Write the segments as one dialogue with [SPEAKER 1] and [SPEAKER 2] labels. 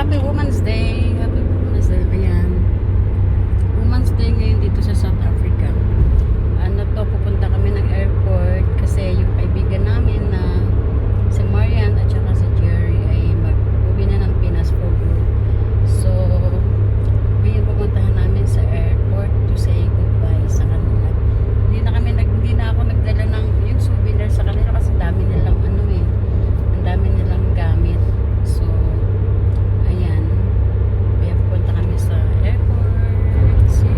[SPEAKER 1] Happy Women's Day. Happy Women's Day. Ayan. Women's Day ngayon dito sa South Africa. Ano to, pupunta kami ng airport kasi yung kaibigan namin na si Marian at saka si Jerry ay mag-uwi na ng Pinas for good. So, ngayon pupuntahan namin sa airport to say goodbye sa kanila. Hindi na ako nagdala ng yung souvenir sa kanila kasi dami nilang ang dami nilang gamit. So, ayan. Kaya pupunta kami sa airport. So,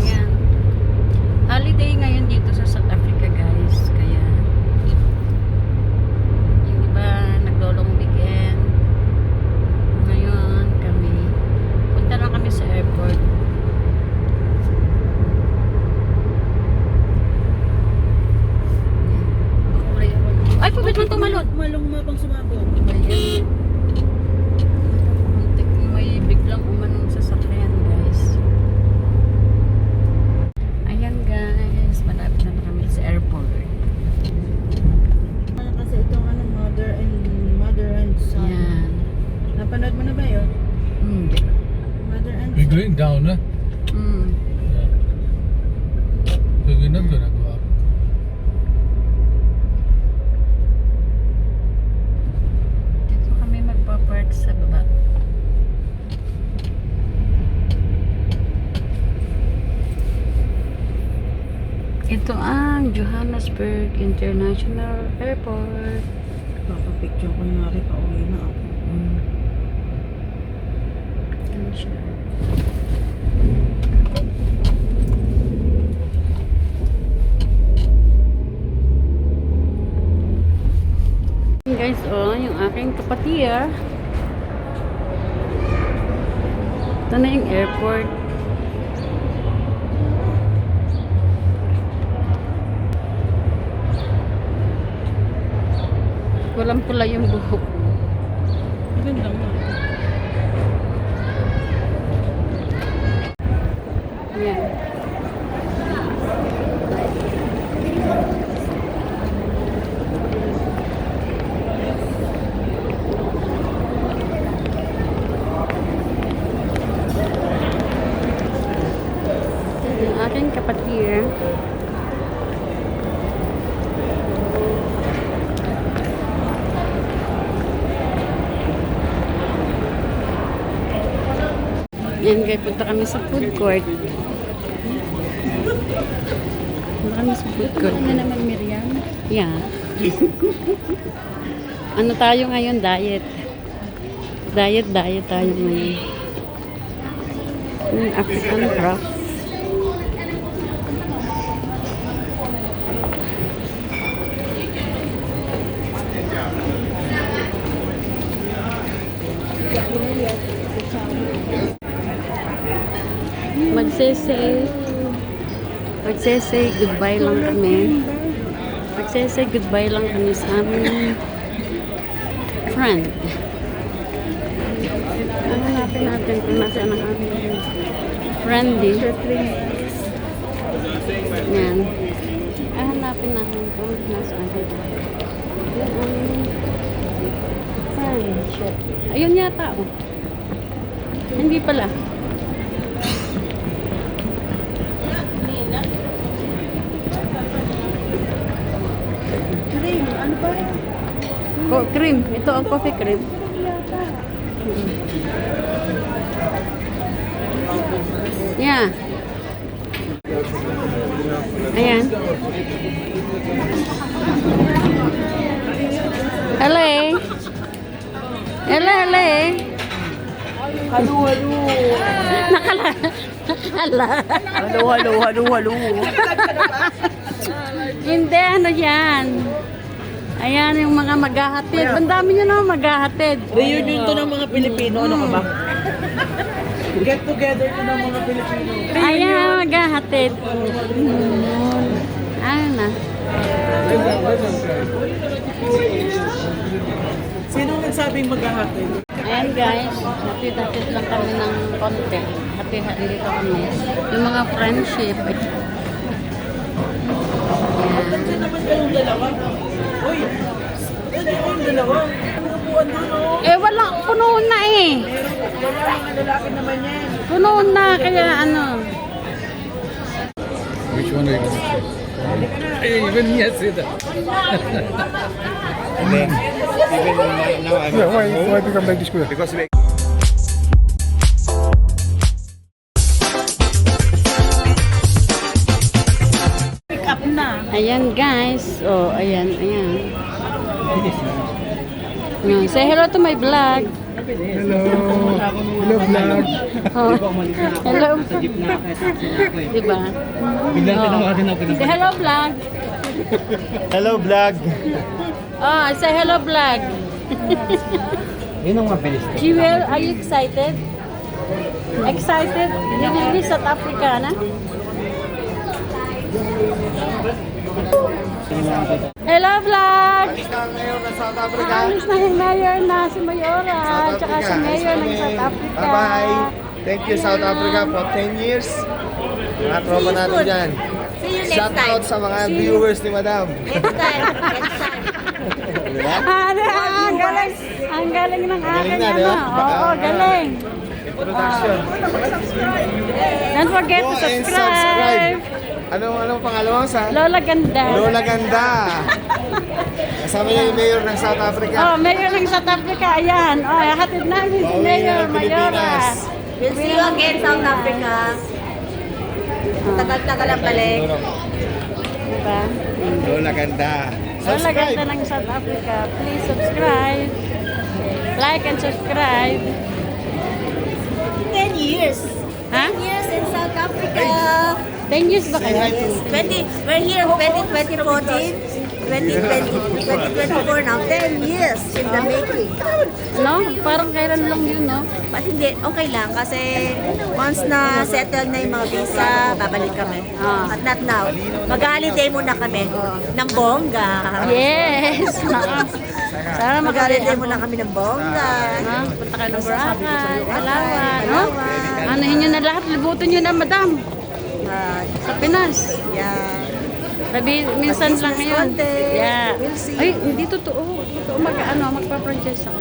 [SPEAKER 1] ayan. Holiday ngayon dito sa South Africa, guys. Kaya, yung iba nagdolong weekend. Ngayon, punta lang kami sa airport. Ay, pabit man tumalon.
[SPEAKER 2] Malong mapang sumabog.
[SPEAKER 1] Ayan. Muntik may biglang umanong sasakyan, guys. Ayan, guys. Malapit na kami sa airport.
[SPEAKER 2] Kasi itong mother and son.
[SPEAKER 1] Ayan.
[SPEAKER 2] Napanood mo na ba yun?
[SPEAKER 1] Hindi.
[SPEAKER 2] Mother and
[SPEAKER 3] We're
[SPEAKER 2] son.
[SPEAKER 3] going down, huh? Yeah. So we're not gonna go up.
[SPEAKER 1] Dito kami magpa-park sa baba. Ito ang Johannesburg International Airport.
[SPEAKER 2] Papapicture ko nga rin, pauwi na ako.
[SPEAKER 1] Ayan siya. Guys, yung aking kapatid. Ito na yung airport. Walang pula yung buhok ko.
[SPEAKER 2] Ganda mo.
[SPEAKER 1] Yan. Yung aking kapatid. Yan guys, punta kami sa food court. Punta kami sa food court.
[SPEAKER 2] Ano naman, Miriam?
[SPEAKER 1] Yeah. Ano tayo ngayon? Diet. Diet tayo ngayon. Yung African craft. Magsesay goodbye lang kami. Magsesay goodbye lang kami sa aming friend. Hanapin natin kung nasaan ang aming friendy. Yan. Hanapin natin kung nasaan. Yung aming friend. Ayun yata, oh. Hindi pala.
[SPEAKER 2] Cream, ano ba?
[SPEAKER 1] Cream. Ito ang coffee cream. Yeah. Ayan. Hello. Hello.
[SPEAKER 2] Halo.
[SPEAKER 1] Nakala.
[SPEAKER 2] Halo.
[SPEAKER 1] Hindi, ano yan? Ayan, yung mga maghahatid. Ang dami nyo naman maghahatid.
[SPEAKER 2] Reunion to ng mga Pilipino, ano ka ba? Get together to ng mga Pilipino.
[SPEAKER 1] Ayan, maghahatid. Ano na?
[SPEAKER 2] Sino nagsabing maghahatid?
[SPEAKER 1] Ayan guys, hatid-hatid lang kami ng konti. Hatid-hatid dito kami. Yung mga friendship.
[SPEAKER 2] Nandiyan naman kayong dalawa. Uy! Nandiyan kayong dalawa. Ano upuan doon, oh?
[SPEAKER 1] Eh, wala. puno na eh.
[SPEAKER 2] Mga lalaki naman yan.
[SPEAKER 1] Puno na, kaya ano.
[SPEAKER 3] Which one are you going to choose? Hey, even me, I say that.
[SPEAKER 4] And then even now I'm
[SPEAKER 3] Yeah, why become like this?
[SPEAKER 4] because we
[SPEAKER 2] Pick up na.
[SPEAKER 1] Ayan guys. Oh, ayan. No, say hello to my vlog.
[SPEAKER 3] Hello. Hello, vlog.
[SPEAKER 1] Oh. Hello. Diba? Oh. Say hello vlog.
[SPEAKER 4] hello vlog.
[SPEAKER 1] Oh, say hello vlog.
[SPEAKER 4] Yun ang mabilis.
[SPEAKER 1] Jewel, are you excited? Excited? You will be South Africa, na? Hello vlog!
[SPEAKER 4] Ngayon sa South
[SPEAKER 1] Alis na yung mayor na si Mayora, tsaka si mayor ng South Africa.
[SPEAKER 4] Bye-bye. Thank you South Africa for 10 years. Mga tropa natin dyan.
[SPEAKER 5] See you next
[SPEAKER 4] Shout
[SPEAKER 5] time.
[SPEAKER 4] out sa mga viewers ni Madam.
[SPEAKER 5] Next time. Next time.
[SPEAKER 4] Diba?
[SPEAKER 1] Ang galing! Ang galing ng aking
[SPEAKER 4] na, di ba?
[SPEAKER 1] Oo, galing!
[SPEAKER 4] Introduction.
[SPEAKER 1] Don't forget to
[SPEAKER 4] Go and
[SPEAKER 1] subscribe!
[SPEAKER 4] Anong pangalawa sa?
[SPEAKER 1] Lola Ganda!
[SPEAKER 4] Lola Ganda. Kasama niya yung mayor ng South Africa.
[SPEAKER 1] Oh, mayor ng South Africa, ayan. Oh, hatid namin si
[SPEAKER 4] Pauwi
[SPEAKER 1] Mayor
[SPEAKER 4] ng
[SPEAKER 1] Mayora.
[SPEAKER 4] Pilipinas.
[SPEAKER 5] We'll see you again, South Africa. Tagal-tagal ang balik.
[SPEAKER 1] Diba?
[SPEAKER 4] Lola Ganda.
[SPEAKER 1] Lola Ganda
[SPEAKER 4] Subscribe.
[SPEAKER 1] ng South Africa. Please subscribe. Like and subscribe.
[SPEAKER 5] 10 years.
[SPEAKER 1] Ha?
[SPEAKER 5] 10 years in South Africa.
[SPEAKER 1] 10 years ba kayo?
[SPEAKER 5] we're here 2014, 2024 now. 10 years in the making.
[SPEAKER 1] No? Parang kailan lang yun, no?
[SPEAKER 5] But hindi, okay lang kasi once na settle na yung mga visa, babalik kami.
[SPEAKER 1] Ah.
[SPEAKER 5] But not now. Mag-holiday muna kami ng bongga.
[SPEAKER 1] Yes! Sana
[SPEAKER 5] Mag-holiday
[SPEAKER 1] magaling
[SPEAKER 5] muna kami ng bongga.
[SPEAKER 1] Ha? Punta kayo ng Boracay, Palawan, no? Anuhin nyo na lahat, libutin nyo na, madam. Sa Pinas.
[SPEAKER 5] Yeah.
[SPEAKER 1] Sabi, minsan lang
[SPEAKER 5] Mag-business
[SPEAKER 1] ngayon.
[SPEAKER 5] konti.
[SPEAKER 1] Yeah.
[SPEAKER 5] We'll see.
[SPEAKER 1] Ay, hindi totoo. Totoo, magpa-franchise ako.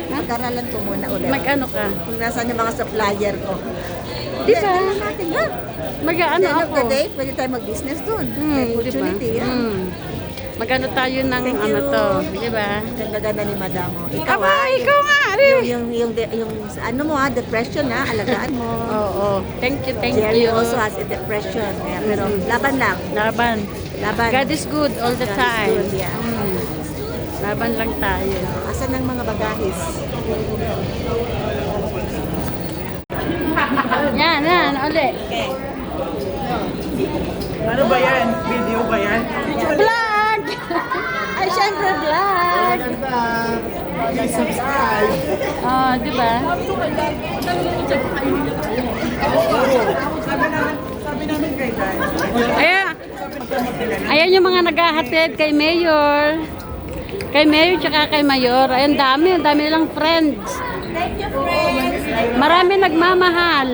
[SPEAKER 5] Mag-aralan ko muna ulit.
[SPEAKER 1] Mag-ano ka?
[SPEAKER 5] Kung nasaan yung mga supplier ko.
[SPEAKER 1] Di ba?
[SPEAKER 5] Tingnan natin yan.
[SPEAKER 1] Mag-ano
[SPEAKER 5] At the end of
[SPEAKER 1] ako?
[SPEAKER 5] the day, pwede tayo mag-business doon. May opportunity,
[SPEAKER 1] diba?
[SPEAKER 5] yan.
[SPEAKER 1] Mag-ano tayo ng
[SPEAKER 5] Thank
[SPEAKER 1] ano
[SPEAKER 5] you.
[SPEAKER 1] to, di ba?
[SPEAKER 5] Ganda-ganda ni Madam. Ikaw
[SPEAKER 1] Aba,
[SPEAKER 5] ah,
[SPEAKER 1] ikaw nga,
[SPEAKER 5] yung ano mo ha, depression ha, alagaan mo.
[SPEAKER 1] Oo. Thank you, thank
[SPEAKER 5] Jerry
[SPEAKER 1] you.
[SPEAKER 5] also has a depression. Kaya, pero laban lang.
[SPEAKER 1] Laban.
[SPEAKER 5] Laban.
[SPEAKER 1] God is good all the
[SPEAKER 5] God is
[SPEAKER 1] time.
[SPEAKER 5] good, yeah.
[SPEAKER 1] Laban lang tayo.
[SPEAKER 5] Asan ang mga bagahis?
[SPEAKER 1] Yan, uli.
[SPEAKER 2] Ano ba yan? Video ba yan?
[SPEAKER 1] Vlog! Ay, syempre vlog.
[SPEAKER 4] Ganda. Please subscribe.
[SPEAKER 1] Oh, di ba?
[SPEAKER 2] Sabi namin kay Dan.
[SPEAKER 1] Ayan yung mga naghahatid kay Mayor. Kay Mayor tsaka kay Mayor. Ayan, ang dami nilang friends.
[SPEAKER 5] Thank you, friends.
[SPEAKER 1] Marami nagmamahal.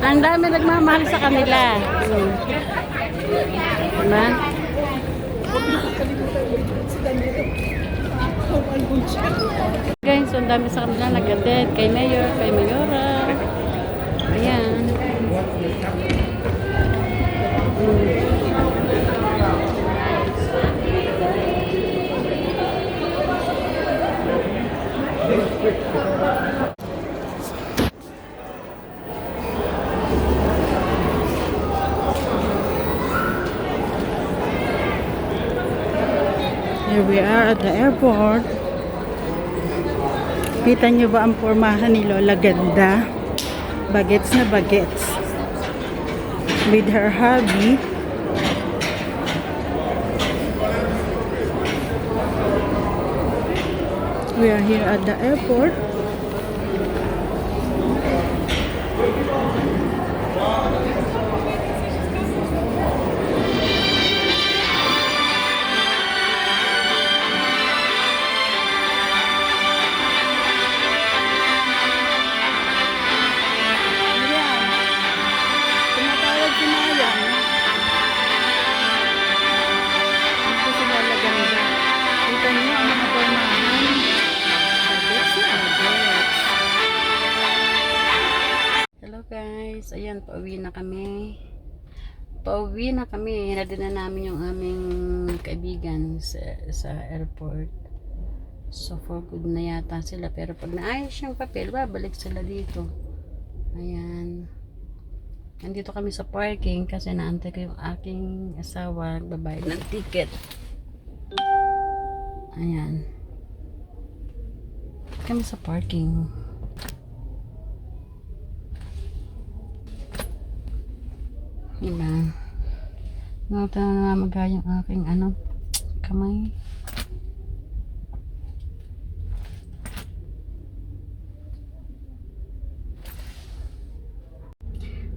[SPEAKER 1] Ang dami nagmamahal sa kanila. Diba? Guys, ang dami sa kanila nag-attend kay Mayor, kay Mayora. Ayan. Here we are at the airport. Kita niyo ba ang pormahan ni Lola Ganda? Bagets na bagets. With her hubby. We are here at the airport. Tumatawag si Mayang. Ito si Lola Ganda. Kita niyo ang mga pormahan. ayan, pauwi na kami. Pauwi na kami. Hinatid na namin yung aming kaibigan sa airport. So, for good na yata sila. Pero pag naayos yung papel, babalik sila dito. Ayan. Nandito kami sa parking kasi naantay ko yung aking asawa nagbabayad ng ticket. Ayan. Kami sa parking. Diba? Nata na namagay yung aking kamay.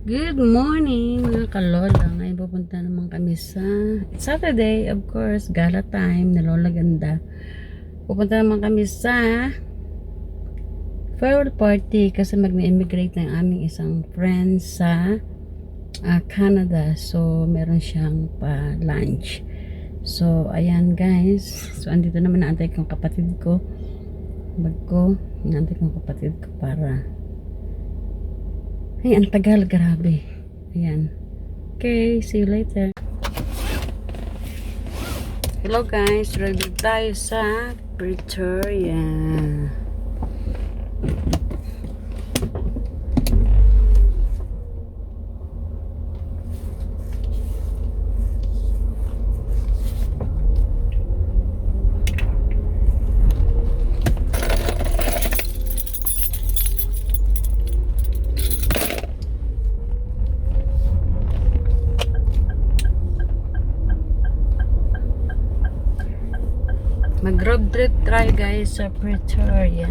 [SPEAKER 1] Good morning mga kalola. Ngayon pupunta naman kami sa Saturday, of course, gala time na Lola Ganda. Pupunta naman kami sa farewell party kasi mag-immigrate na yung aming isang friend sa Canada. So, meron siyang pa-lunch. So, ayan guys. So, andito naman naantay kong kapatid ko. Bag ko. Naantay kong kapatid ko para ay, ang tagal. Grabe. Ayan. Okay, see you later. Hello guys. Ready tayo sa Pretoria. Mag-road trip try guys sa Pretoria.